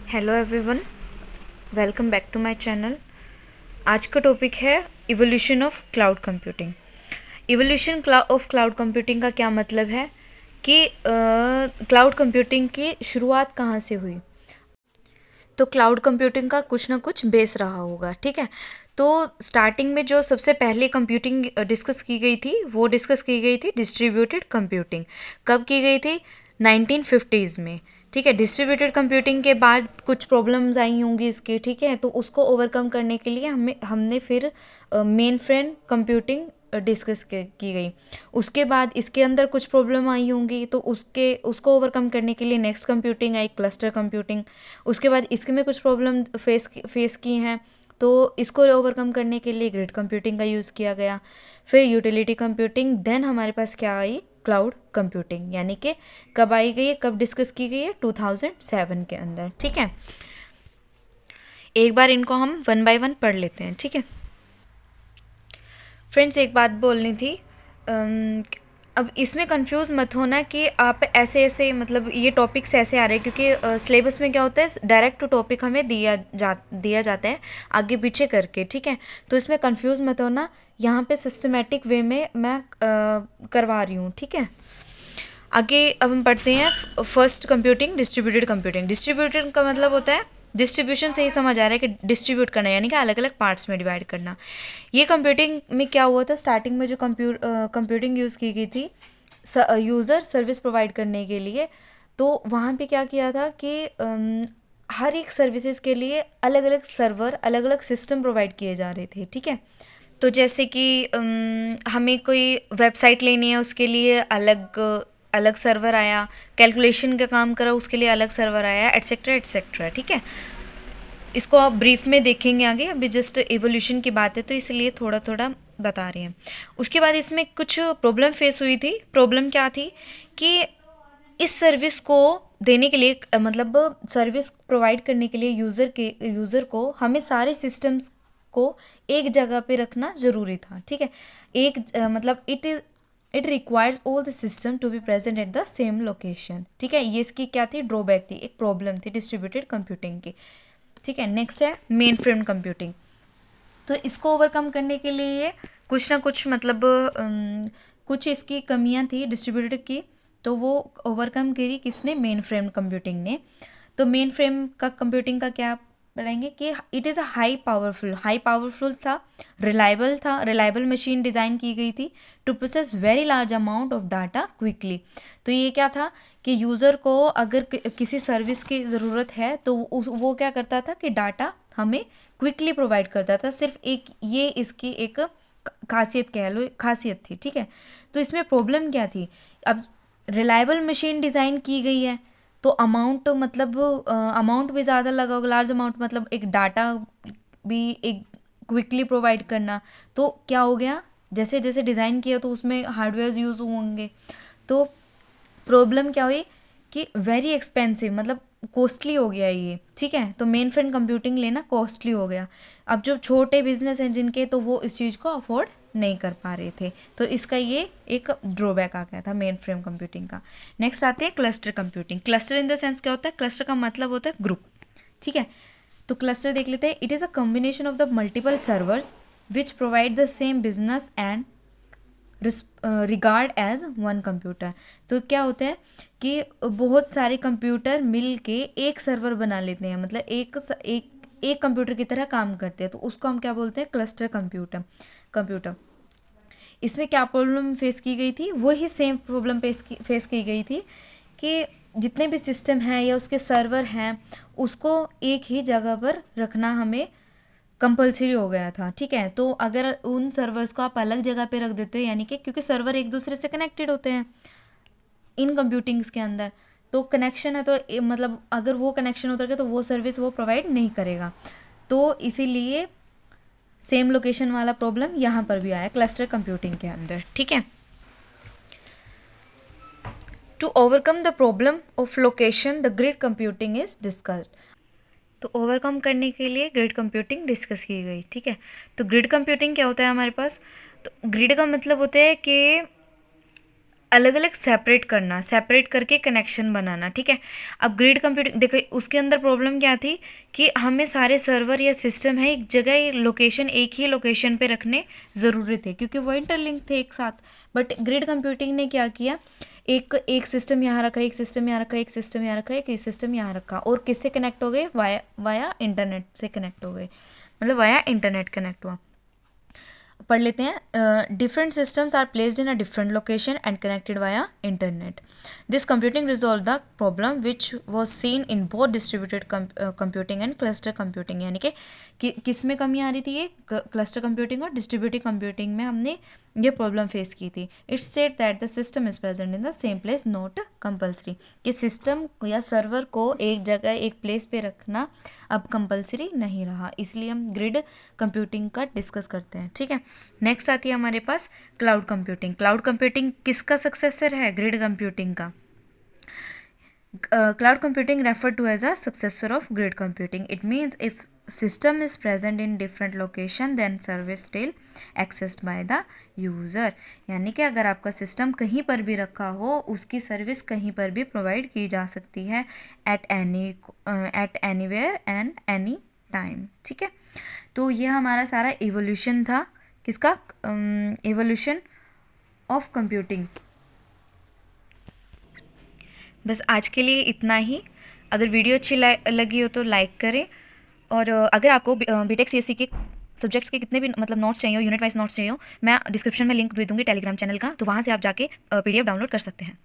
Hello everyone, welcome back to my channel. आज का topic है evolution of cloud computing. Evolution of cloud computing का क्या मतलब है कि क्लाउड कंप्यूटिंग की शुरुआत कहाँ से हुई। तो क्लाउड कंप्यूटिंग का कुछ ना कुछ बेस रहा होगा, ठीक है। तो स्टार्टिंग में जो सबसे पहले कंप्यूटिंग डिस्कस की गई थी वो डिस्कस की गई थी डिस्ट्रीब्यूटेड कंप्यूटिंग। कब की गई थी? 1950s में, ठीक है। डिस्ट्रीब्यूटेड कंप्यूटिंग के बाद कुछ प्रॉब्लम्स आई होंगी इसकी, ठीक है। तो उसको ओवरकम करने के लिए हमने फिर मेन फ्रेम कंप्यूटिंग डिस्कस की गई। उसके बाद इसके अंदर कुछ प्रॉब्लम आई होंगी तो उसको ओवरकम करने के लिए नेक्स्ट कंप्यूटिंग आई, क्लस्टर कंप्यूटिंग। उसके बाद इसके में कुछ प्रॉब्लम फेस की हैं तो इसको ओवरकम करने के लिए ग्रिड कंप्यूटिंग का यूज़ किया गया। फिर यूटिलिटी कंप्यूटिंग, देन हमारे पास क्या आई? Cloud computing. यानी कि कब आई गई है, कब डिस्कस की गई है? 2007 के अंदर, ठीक है। एक बार इनको हम वन बाय वन पढ़ लेते हैं, ठीक है। फ्रेंड्स, एक बात बोलनी थी। अब इसमें कंफ्यूज मत होना कि आप ऐसे ऐसे मतलब ये टॉपिक्स ऐसे आ रहे हैं क्योंकि सिलेबस में क्या होता है, डायरेक्ट टू टॉपिक हमें दिया जाता है आगे पीछे करके, ठीक है। तो इसमें कंफ्यूज मत होना, यहाँ पे सिस्टमेटिक वे में मैं करवा रही हूँ, ठीक है। आगे अब हम पढ़ते हैं first computing, distributed computing. Distributed का मतलब होता है डिस्ट्रीब्यूशन से ही समझ आ रहा है कि डिस्ट्रीब्यूट करना, यानी कि अलग अलग पार्ट्स में डिवाइड करना। ये कंप्यूटिंग में क्या हुआ था, स्टार्टिंग में जो कंप्यूटिंग यूज़ की गई थी यूज़र सर्विस प्रोवाइड करने के लिए, तो वहाँ पे क्या किया था कि हर एक सर्विसेज के लिए अलग अलग सर्वर, अलग अलग सिस्टम प्रोवाइड किए जा रहे थे, ठीक है। तो जैसे कि हमें कोई वेबसाइट लेनी है उसके लिए अलग अलग सर्वर आया, कैलकुलेशन का काम करा उसके लिए अलग सर्वर आया, एट्सेट्रा एट्सेट्रा, ठीक है। इसको आप ब्रीफ में देखेंगे आगे, अभी जस्ट एवोल्यूशन की बात है तो इसलिए थोड़ा थोड़ा बता रहे हैं। उसके बाद इसमें कुछ प्रॉब्लम फेस हुई थी। प्रॉब्लम क्या थी कि इस सर्विस को देने के लिए मतलब सर्विस प्रोवाइड करने के लिए यूज़र को हमें सारे सिस्टम्स को एक जगह पे रखना ज़रूरी था, ठीक है। मतलब it requires all the system to be present at the same location, ठीक है। ये इसकी क्या थी? ड्रॉबैक थी, एक प्रॉब्लम थी डिस्ट्रीब्यूटेड कंप्यूटिंग की, ठीक है। नेक्स्ट है मेन फ्रेम कंप्यूटिंग। तो इसको ओवरकम करने के लिए कुछ ना कुछ मतलब कुछ इसकी कमियां थी डिस्ट्रीब्यूटेड की, तो वो ओवरकम करी किसने? मेन फ्रेम कंप्यूटिंग ने। तो मेन फ्रेम का कंप्यूटिंग का क्या पढ़ेंगे कि it is a high powerful था, रिलायबल मशीन डिज़ाइन की गई थी to process very large amount of data quickly. तो ये क्या था कि यूज़र को अगर किसी सर्विस की ज़रूरत है तो वो क्या करता था कि डाटा हमें क्विकली प्रोवाइड करता था। सिर्फ एक ये इसकी एक खासियत कह लो, खासियत थी, ठीक है। तो इसमें प्रॉब्लम क्या थी? अब रिलायबल मशीन डिज़ाइन की गई है तो अमाउंट मतलब अमाउंट भी ज़्यादा लगा होगा, लार्ज अमाउंट मतलब एक डाटा भी एक क्विकली प्रोवाइड करना। तो क्या हो गया, जैसे जैसे डिज़ाइन किया तो उसमें हार्डवेयर यूज़ होंगे, तो प्रॉब्लम क्या हुई कि वेरी एक्सपेंसिव मतलब कॉस्टली हो गया ये, ठीक है। तो मेन फ्रेम कंप्यूटिंग लेना कॉस्टली हो गया। अब जो छोटे बिजनेस हैं जिनके, तो वो इस चीज़ को अफोर्ड नहीं कर पा रहे थे, तो इसका ये एक ड्रॉबैक आ गया था मेन फ्रेम कंप्यूटिंग का। नेक्स्ट आते हैं cluster computing. Cluster in the sense क्या होता है? क्लस्टर का मतलब होता है ग्रुप, ठीक है। तो क्लस्टर देख लेते हैं। It is a combination of the multiple servers which provide the same business and regard as one computer. तो क्या होता है कि बहुत सारे कंप्यूटर मिल के एक सर्वर बना लेते हैं, मतलब एक कंप्यूटर की तरह काम करते हैं, तो उसको हम क्या बोलते हैं? Cluster computer. इसमें क्या प्रॉब्लम फेस की गई थी? वही सेम प्रॉब्लम फेस की गई थी कि जितने भी सिस्टम हैं या उसके सर्वर हैं उसको एक ही जगह पर रखना हमें कंपलसरी हो गया था, ठीक है। तो अगर उन सर्वर्स को आप अलग जगह पे रख देते हो, यानी कि क्योंकि सर्वर एक दूसरे से कनेक्टेड होते हैं इन कंप्यूटिंग्स के अंदर, तो कनेक्शन है तो मतलब अगर वो कनेक्शन उतर गया तो वो सर्विस वो प्रोवाइड नहीं करेगा। तो इसीलिए सेम लोकेशन वाला प्रॉब्लम यहाँ पर भी आया क्लस्टर कंप्यूटिंग के अंदर, ठीक है। To overcome the problem of location the grid computing is discussed. तो ओवरकम करने के लिए ग्रिड कंप्यूटिंग डिस्कस की गई, ठीक है। तो ग्रिड कंप्यूटिंग क्या होता है हमारे पास? तो ग्रिड का मतलब होता है कि अलग अलग सेपरेट करना, सेपरेट करके कनेक्शन बनाना, ठीक है। अब ग्रिड कंप्यूटिंग देखो, उसके अंदर प्रॉब्लम क्या थी कि हमें सारे सर्वर या सिस्टम है एक जगह, लोकेशन एक ही लोकेशन पे रखने ज़रूरी थे क्योंकि वो इंटरलिंक थे एक साथ। बट ग्रिड कंप्यूटिंग ने क्या किया, एक एक सिस्टम यहाँ रखा, एक सिस्टम यहाँ रखा, एक सिस्टम यहाँ रखा, एक सिस्टम यहाँ रखा, और किससे कनेक्ट हो गए, वाया वाया इंटरनेट से कनेक्ट हो गए, मतलब वाया इंटरनेट कनेक्ट हुआ। पढ़ लेते हैं। Different systems are placed in a different location and connected via internet. This computing resolve the problem which was seen in both distributed computing and cluster computing, यानी कि किस में कमी आ रही थी, ये क्लस्टर कंप्यूटिंग और डिस्ट्रीब्यूटेड कंप्यूटिंग में हमने ये प्रॉब्लम फेस की थी। It state that the system is present in the same place not compulsory, कि सिस्टम या सर्वर को एक जगह एक प्लेस पे रखना अब कंपल्सरी नहीं रहा, इसलिए हम ग्रिड कंप्यूटिंग का डिस्कस करते हैं, ठीक है। नेक्स्ट आती है हमारे पास क्लाउड कंप्यूटिंग। क्लाउड कंप्यूटिंग किसका सक्सेसर है, ग्रिड कंप्यूटिंग का। Cloud computing referred to as a successor of grid computing. It means if system is present in different location then service still accessed by the user, यानी कि अगर आपका system कहीं पर भी रखा हो उसकी सर्विस कहीं पर भी प्रोवाइड की जा सकती है at anywhere and any time, ठीक है। तो ये हमारा सारा इवोल्यूशन था, किसका, इवोल्यूशन ऑफ कंप्यूटिंग। बस आज के लिए इतना ही। अगर वीडियो अच्छी लगी हो तो लाइक करें, और अगर आपको बीटेक सीएससी के सब्जेक्ट्स के कितने भी मतलब नोट्स चाहिए हो, यूनिट वाइज नोट्स चाहिए हो, मैं डिस्क्रिप्शन में लिंक दे दूँगी टेलीग्राम चैनल का, तो वहाँ से आप जाके पीडीएफ डाउनलोड कर सकते हैं।